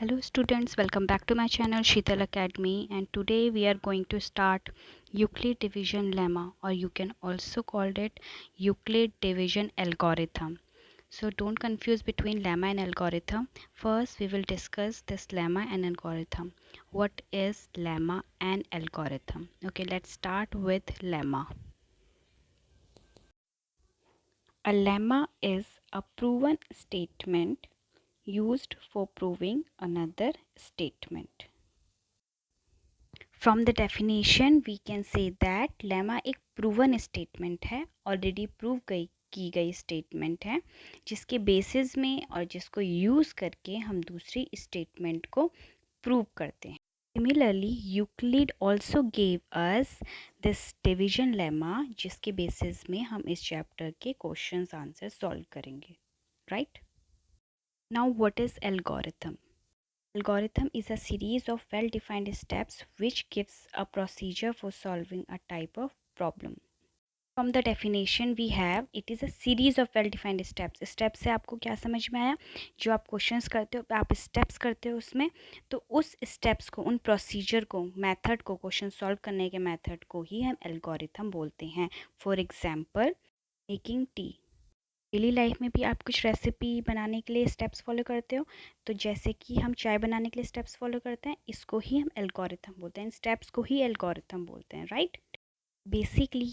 Hello students, welcome back to my channel Sheetal Academy, and today we are going to start Euclid division lemma, or you can also call it Euclid division algorithm. So don't confuse between lemma and algorithm. First we will discuss this lemma and algorithm. What is lemma and algorithm? Okay, let's start with lemma. A lemma is a proven statement used for proving another statement. From the definition we can say that lemma एक proven statement है, already prove की गई statement है, जिसके basis में और जिसको use करके हम दूसरी स्टेटमेंट को प्रूव करते हैं. Similarly Euclid also gave us this division lemma, जिसके बेसिस में हम इस चैप्टर के क्वेश्चंस आंसर सॉल्व करेंगे. Right now what is algorithm? Algorithm is a series of well-defined steps which gives a procedure for solving a type of problem. From the definition we have, it is a series of well-defined steps. Steps से आपको क्या समझ में आया? जो आप questions करते हो, आप स्टेप्स करते हो उसमें, तो उस स्टेप्स को, उन प्रोसीजर को, मेथड को, क्वेश्चन सॉल्व करने के मेथड को ही हम एल्गोरिथम बोलते हैं. For example, making tea. Daily life में भी आप कुछ रेसिपी बनाने के लिए स्टेप्स फॉलो करते हो, तो जैसे कि हम चाय बनाने के लिए स्टेप्स फॉलो करते हैं, इसको ही हम एल्गोरिथम बोलते हैं, स्टेप्स को ही एल्गोरिथम बोलते हैं. राइट बेसिकली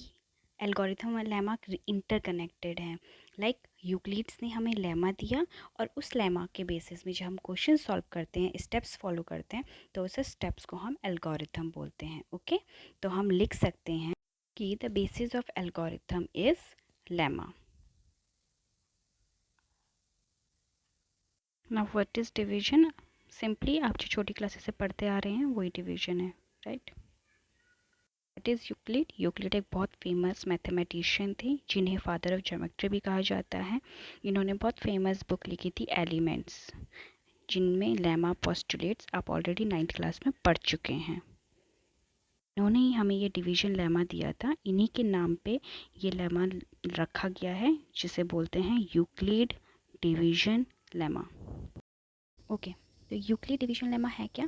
एल्गोरिथम और लेमा इंटरकनेक्टेड हैं. लाइक यूक्लिड्स ने हमें लेमा दिया, और उस लेमा के बेसिस में जब हम क्वेश्चन सॉल्व करते हैं, स्टेप्स फॉलो करते हैं, तो उस स्टेप्स को हम एल्गोरिथम बोलते हैं. ओके, तो हम लिख सकते हैं कि the basis of algorithm is lemma. Now what is division? Simply आप जो छोटी क्लासेस से पढ़ते आ रहे हैं वही डिवीजन है. Right what is Euclid? Euclid एक बहुत फेमस मैथमेटिशियन थे, जिन्हें फादर ऑफ ज्योमेट्री भी कहा जाता है. इन्होंने बहुत फेमस बुक लिखी थी एलिमेंट्स, जिनमें लेमा पोस्टुलेट्स आप ऑलरेडी 9th क्लास में पढ़ चुके हैं. इन्होंने ही हमें ये डिवीजन लेमा दिया था. इन्हीं के नाम पे ये लेमा रखा गया है, जिसे बोलते हैं यूक्लिड डिवीजन लेमा. ओके, तो यूक्लिड डिवीजन लेमा है क्या?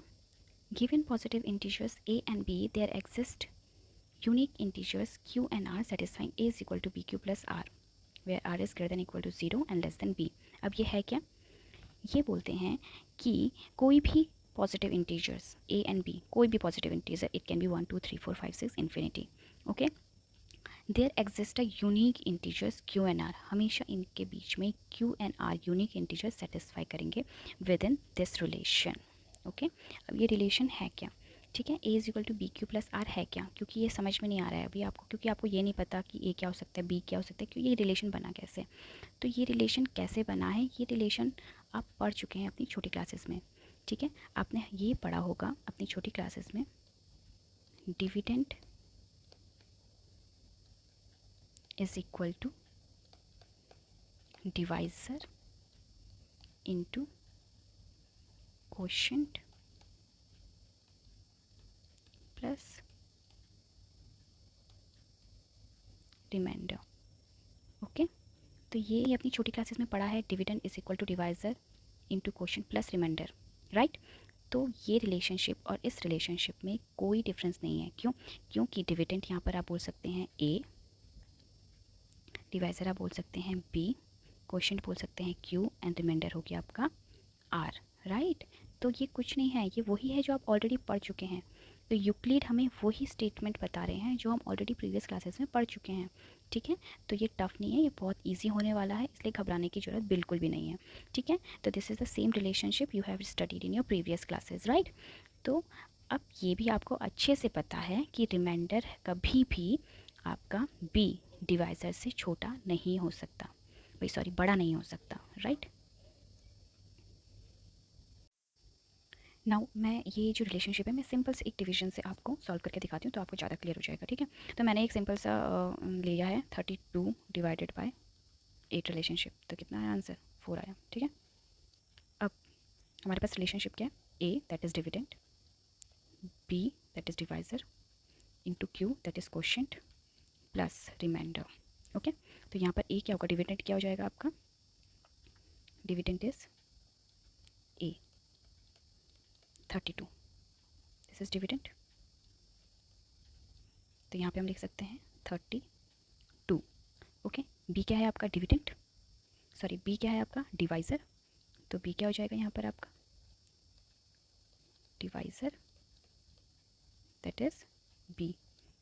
Given positive integers a and b, there exist unique integers q and r satisfying a is equal to bq plus r, where r is greater than equal to 0 and less than b. अब ये है क्या? ये बोलते हैं कि कोई भी positive integers a and b, कोई भी positive integer, it can be 1 2 3 4 5 6 infinity. Okay, there exist a unique integers q and r, हमेशा इनके बीच में q and r unique integers satisfy करेंगे with in this relation. Okay, अब ये relation है क्या? ठीक है, a is equal to B Q plus r है क्या? क्योंकि ये समझ में नहीं आ रहा है अभी आपको, क्योंकि आपको ये नहीं पता कि a क्या हो सकता है, b क्या हो सकता है, क्योंकि ये रिलेशन बना कैसे. तो ये रिलेशन कैसे बना है, ये रिलेशन आप पढ़ चुके हैं अपनी छोटी क्लासेस में. ठीक है, आपने ये पढ़ा होगा अपनी छोटी क्लासेस में, dividend is equal to divisor into quotient plus remainder. Okay, तो ये अपनी छोटी क्लासेस में पढ़ा है, dividend is equal to divisor into quotient plus remainder. Right, तो ये रिलेशनशिप और इस रिलेशनशिप में कोई डिफरेंस नहीं है. क्यों? क्योंकि डिविडेंड यहाँ पर आप बोल सकते हैं a, डिवाइजर आप बोल सकते हैं b, क्वोशिएंट बोल सकते हैं q, एंड रिमाइंडर हो गया आपका r. राइट, तो ये कुछ नहीं है, ये वही है जो आप ऑलरेडी पढ़ चुके हैं. तो यूक्लिड हमें वही स्टेटमेंट बता रहे हैं जो हम ऑलरेडी प्रीवियस क्लासेस में पढ़ चुके हैं. ठीक है, तो ये टफ नहीं है, ये बहुत इजी होने वाला है, इसलिए घबराने की ज़रूरत बिल्कुल भी नहीं है. ठीक है, तो this is the same relationship you have studied in your previous classes. Right, तो अब ये भी आपको अच्छे से पता है कि रिमाइंडर कभी भी आपका b डिवाइज़र से छोटा नहीं हो सकता, भाई सॉरी बड़ा नहीं हो सकता. राइट, नाउ मैं ये जो रिलेशनशिप है, मैं सिंपल से एक डिवीजन से आपको सॉल्व करके दिखाती हूँ, तो आपको ज़्यादा क्लियर हो जाएगा. ठीक है, तो मैंने एक सिंपल सा लिया है 32 डिवाइडेड बाय 8 रिलेशनशिप, तो कितना आया आंसर? 4 आया. ठीक है, अब हमारे पास रिलेशनशिप क्या है? a that is dividend, b that is divisor, into q that is quotient plus remainder. Okay, तो यहाँ पर a क्या होगा? डिविडेंड क्या हो जाएगा आपका? Dividend is a. 32, this is dividend. तो यहाँ पे हम लिख सकते हैं 32। ओके, बी क्या है आपका डिविडेंड, सॉरी बी क्या है आपका डिवाइज़र, तो बी क्या हो जाएगा यहाँ पर आपका डिवाइज़र, दैट इज़ बी।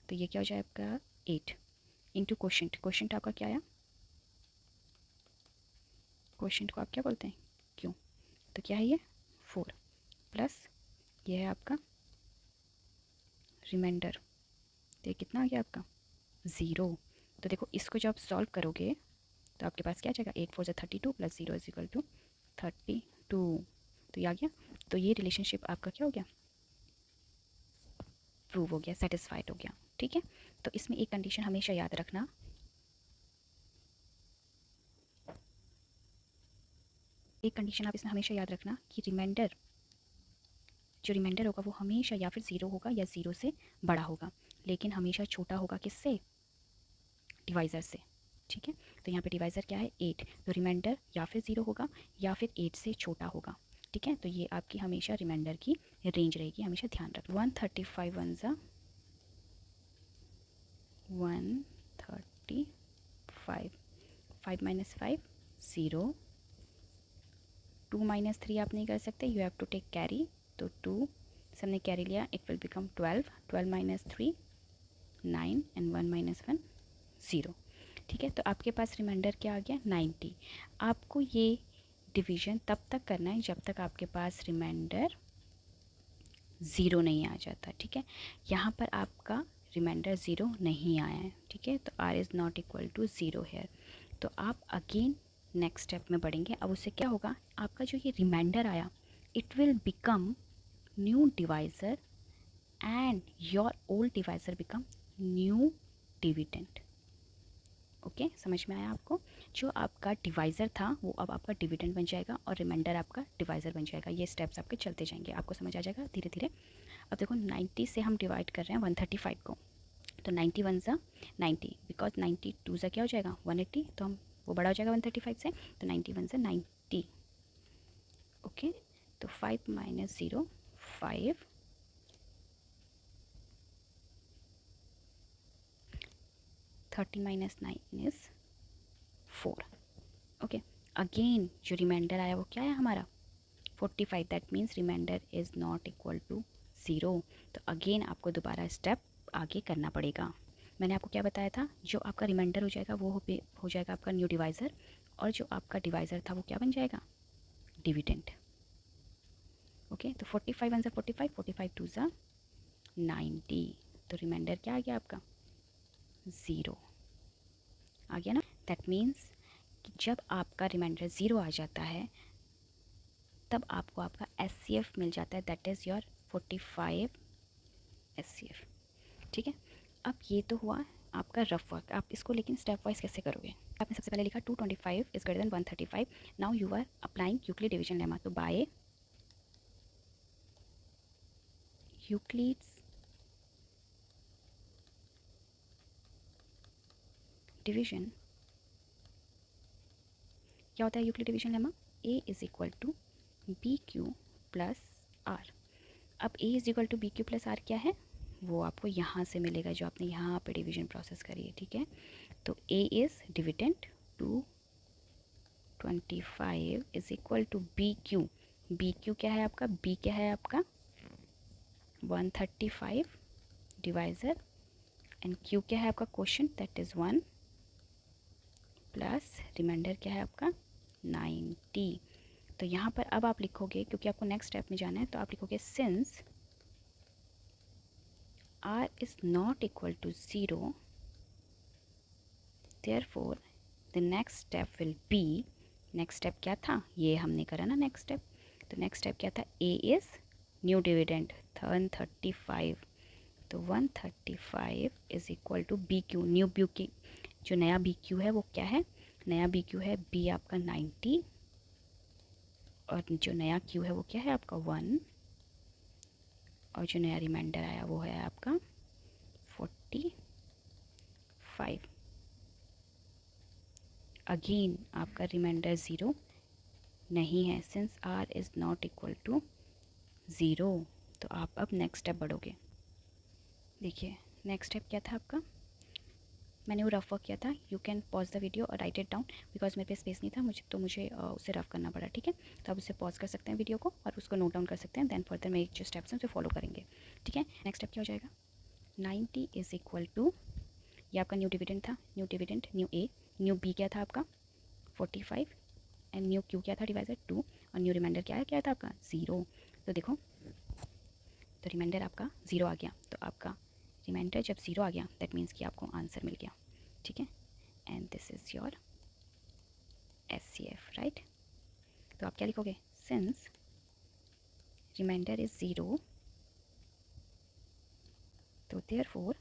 तो ये क्या हो जाए आपका 8 इंटू क्वोशंट, क्वोशंट आपका क्या आया, क्वोशंट को आप क्या बोलते हैं क्यों, तो क्या है ये 4 प्लस ये है आपका रिमाइंडर, तो ये कितना आ गया आपका 0। तो देखो इसको जब आप सॉल्व करोगे तो आपके पास क्या आ जाएगा 8 4 से 32 प्लस 0 इज इक्वल टू 32, तो ये आ गया। तो ये रिलेशनशिप आपका क्या हो गया, प्रूव हो गया, सेटिस्फाइड हो गया। ठीक है, तो इसमें एक कंडीशन हमेशा याद रखना, एक कंडीशन आप इसमें हमेशा याद रखना कि रिमाइंडर, जो रिमाइंडर होगा वो हमेशा या फिर 0 होगा या 0 से बड़ा होगा, लेकिन हमेशा छोटा होगा किससे, डिवाइज़र से। ठीक है, तो यहाँ पे डिवाइज़र क्या है 8, तो रिमाइंडर या फिर 0 होगा या फिर 8 से छोटा होगा। ठीक है, तो ये आपकी हमेशा रिमाइंडर की रेंज रहेगी, हमेशा ध्यान रख। 135 वन ज़ा 135, 5 माइनस 5 0, 2 माइनस 3 आप नहीं कर सकते, you have to take carry, तो 2 सबने कैरी लिया, it will become 12, 12 minus 3 9 and 1 minus 1 0। ठीक है, तो आपके पास रिमाइंडर क्या आ गया 90। आपको ये डिवीज़न तब तक करना है जब तक आपके पास रिमाइंडर 0 नहीं आ जाता। ठीक है, यहाँ पर आपका रिमाइंडर 0 नहीं आया है। ठीक है, तो r is not equal to 0 here. तो आप अगेन नेक्स्ट स्टेप में बढ़ेंगे। अब उससे क्या होगा, आपका जो ये रिमाइंडर आया it will become new divisor and your old divisor become new dividend. Okay, समझ में आया आपको, जो आपका डिवाइज़र था वो अब आपका डिविडेंड बन जाएगा और रिमाइंडर आपका डिवाइज़र बन जाएगा। ये स्टेप्स आपके चलते जाएंगे, आपको समझ आ जाएगा धीरे धीरे। अब देखो 90 से हम डिवाइड कर रहे हैं 135 को, तो 90 वन ज़ा 90, बिकॉज 90 टू ज़ा क्या हो जाएगा 180, तो हम वो बड़ा हो जाएगा 135 से, तो 90 वन ज़ा 90। ओके, तो 5 minus 0 5, 30 minus 9 is 4। Okay, again जो रिमाइंडर आया वो क्या है हमारा 45, that means remainder is not equal to 0। तो अगेन आपको दोबारा स्टेप आगे करना पड़ेगा। मैंने आपको क्या बताया था, जो आपका रिमाइंडर हो जाएगा वो हो जाएगा आपका न्यू डिवाइज़र, और जो आपका डिवाइज़र था वो क्या बन जाएगा डिविडेंड। ओके, तो 45 वन ज़ा 45, 45 टू ज़ा 90, तो रिमाइंडर क्या आ गया आपका 0 आ गया ना। दैट मीन्स कि जब आपका रिमाइंडर 0 आ जाता है तब आपको आपका SCF मिल जाता है, दैट इज़ योर 45 SCF। ठीक है, अब ये तो हुआ आपका रफ वर्क। आप इसको लेकिन स्टेप वाइज कैसे करोगे, आपने सबसे पहले लिखा 225 is greater than 135, now you are applying Euclid division lemma. तो बाय यूक्लिड्स डिवीजन, क्या होता है Euclid division lemma, A is equal to B Q plus R. अब A is equal to B Q plus R क्या है, वो आपको यहाँ से मिलेगा जो आपने यहाँ पे डिवीजन प्रोसेस करी है। ठीक है, तो A is dividend 225 is equal to B Q, B Q क्या है आपका, बी क्या है आपका 135 डिवाइज़र, एंड क्यू क्या है आपका quotient that is 1, plus remainder क्या है आपका 90। तो यहाँ पर अब आप लिखोगे, क्योंकि आपको नेक्स्ट स्टेप में जाना है, तो आप लिखोगे since r is not equal to 0, therefore the next step will be, next step क्या था ये हमने करा ना नेक्स्ट स्टेप, तो नेक्स्ट स्टेप क्या था, A इज़ न्यू डिविडेंड 135, तो 135 is equal to B Q, new B Q, जो नया बी क्यू है वो क्या है, नया बी क्यू है बी आपका 90, और जो नया क्यू है वो क्या है आपका 1, और जो नया रिमाइंडर आया वो है आपका 45। अगेन आपका रिमाइंडर 0 नहीं है, since r is not equal to zero. तो आप अब नेक्स्ट स्टेप बढ़ोगे। देखिए नेक्स्ट स्टेप क्या था आपका, मैंने वो रफ वर्क किया था। You can pause the video और राइट इट डाउन, बिकॉज मेरे पे स्पेस नहीं था, मुझे उसे रफ करना पड़ा। ठीक है, तो आप उसे पॉज कर सकते हैं वीडियो को और उसको नोट डाउन कर सकते हैं। देन फर्दर में एक जो स्टेप्स हैं उसे फॉलो करेंगे। ठीक है, नेक्स्ट स्टेप क्या हो जाएगा, 90 इज़ इक्वल टू, ये आपका न्यू डिविडेंड था, न्यू डिविडेंड न्यू ए, न्यू बी क्या था आपका 45, एंड न्यू क्यू क्या था डिवाइजर 2, और न्यू रिमाइंडर क्या था आपका 0। तो देखो, तो रिमाइंडर आपका 0 आ गया। तो आपका रिमाइंडर जब 0 आ गया दैट मीन्स कि आपको आंसर मिल गया। ठीक है, and this is your SCF, right. तो आप क्या लिखोगे, सिंस रिमाइंडर इज़ 0, तो therefore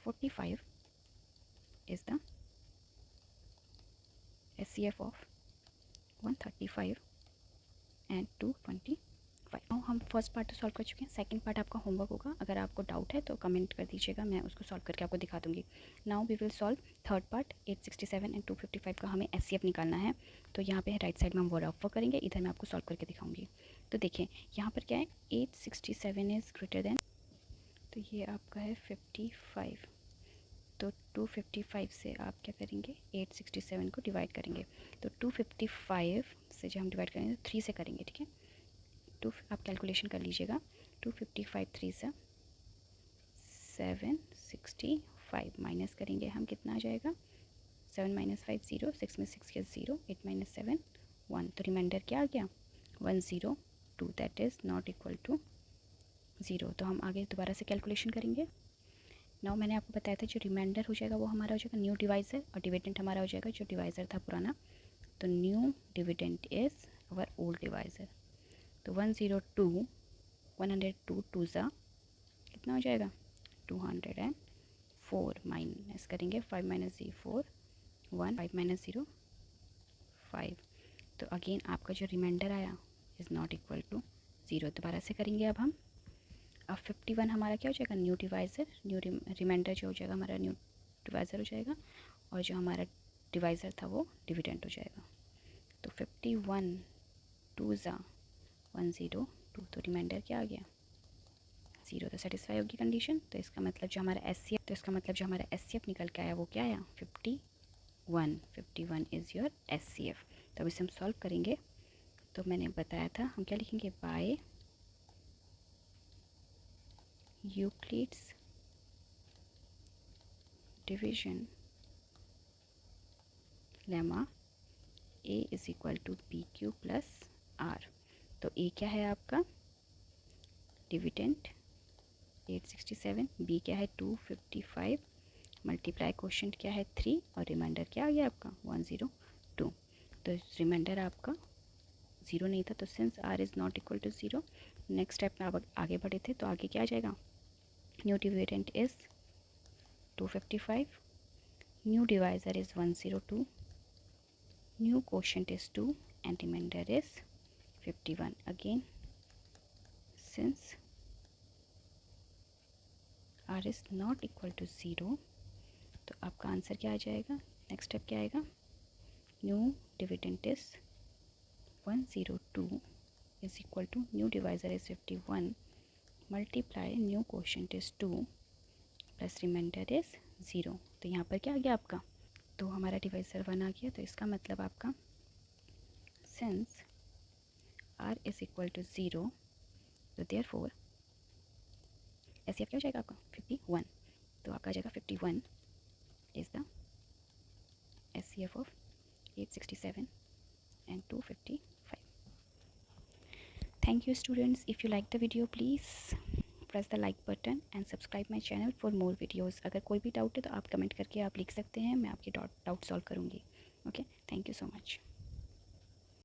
45 is the SCF of 135 and 225। now हम फर्स्ट पार्ट तो सॉल्व कर चुके हैं, सेकंड पार्ट आपका होमवर्क होगा। अगर आपको डाउट है तो कमेंट कर दीजिएगा, मैं उसको सॉल्व करके आपको दिखा दूंगी। Now we will solve third part. 867 and 255 का हमें SCF निकालना है। तो यहाँ पे राइट साइड में हम वो रफ करेंगे, इधर मैं आपको सॉल्व करके दिखाऊंगी। तो देखिए यहाँ पर क्या है, 867 इज़ ग्रेटर देन, तो ये आपका है 55। तो 255 से आप क्या करेंगे, 867 को डिवाइड करेंगे। तो 255 से जब हम डिवाइड करेंगे तो 3 से करेंगे। ठीक है, आप कैलकुलेशन कर लीजिएगा। 255 3 से 765 माइनस करेंगे हम, कितना आ जाएगा 7 माइनस 5 0, 6 में 6 के 0, 8 माइनस 7 1। तो रिमाइंडर क्या आ गया 102, that is not equal to 0। तो हम आगे दोबारा से कैलकुलेशन करेंगे। नाउ मैंने आपको बताया था जो रिमाइंडर हो जाएगा वो हमारा हो जाएगा न्यू डिवाइज़र, और डिविडेंट हमारा हो जाएगा जो डिवाइज़र था पुराना। तो new dividend is our old divisor. तो 102, 102 टू ज़ा कितना हो जाएगा 204, माइनस करेंगे 5 माइनस 4 1, 5 माइनस 0 5। तो अगेन आपका जो रिमाइंडर आया इज़ नॉट इक्वल टू 0। दोबारा से करेंगे अब हम। अब 51 हमारा क्या हो जाएगा न्यू डिवाइज़र, न्यू रिमाइंडर जो हो जाएगा हमारा न्यू डिवाइज़र हो जाएगा, और जो हमारा डिवाइज़र था वो डिविडेंट हो जाएगा। तो 51 टू ज़ा 102, तो रिमाइंडर क्या आ गया 0। तो सेटिस्फाई होगी कंडीशन। तो इसका मतलब जो हमारा SCF निकल के आया वो क्या आया 51। 51 इज़ योर SCF। तो अब इसे हम सॉल्व करेंगे। तो मैंने बताया था हम क्या लिखेंगे, by Euclid's division lemma A is equal to PQ plus R। तो A क्या है आपका डिविडेंट 867, B क्या है 255, मल्टीप्लाई क्वोशंट क्या है 3, और रिमाइंडर क्या आ गया आपका 102। तो रिमाइंडर आपका 0 नहीं था, तो since R is not equal to 0, next step में आप आगे बढ़े थे तो आगे क्या आ जाएगा, new dividend is 255, new divisor is 102, new quotient is 2, and remainder is 51। Again since R is not equal to 0, तो आपका आंसर क्या आ जाएगा, नेक्स्ट स्टेप क्या आएगा, new dividend is 102 is equal to new divisor is 51, multiply new quotient is 2 plus remainder is 0। तो यहाँ पर क्या आ गया आपका, तो हमारा डिवाइज़र 1 आ गया। तो इसका मतलब आपका since R is equal to 0, तो देयरफॉर SCF क्या हो जाएगा आपका 51। तो आपका आ जाएगा 51 is the SCF of 867 and 255. Thank you students. If you like the video, please press the like button and subscribe my channel for more videos. अगर कोई भी डाउट है तो आप कमेंट करके आप लिख सकते हैं, मैं आपकी डाउट सॉल्व करूँगी। Okay, thank you so much.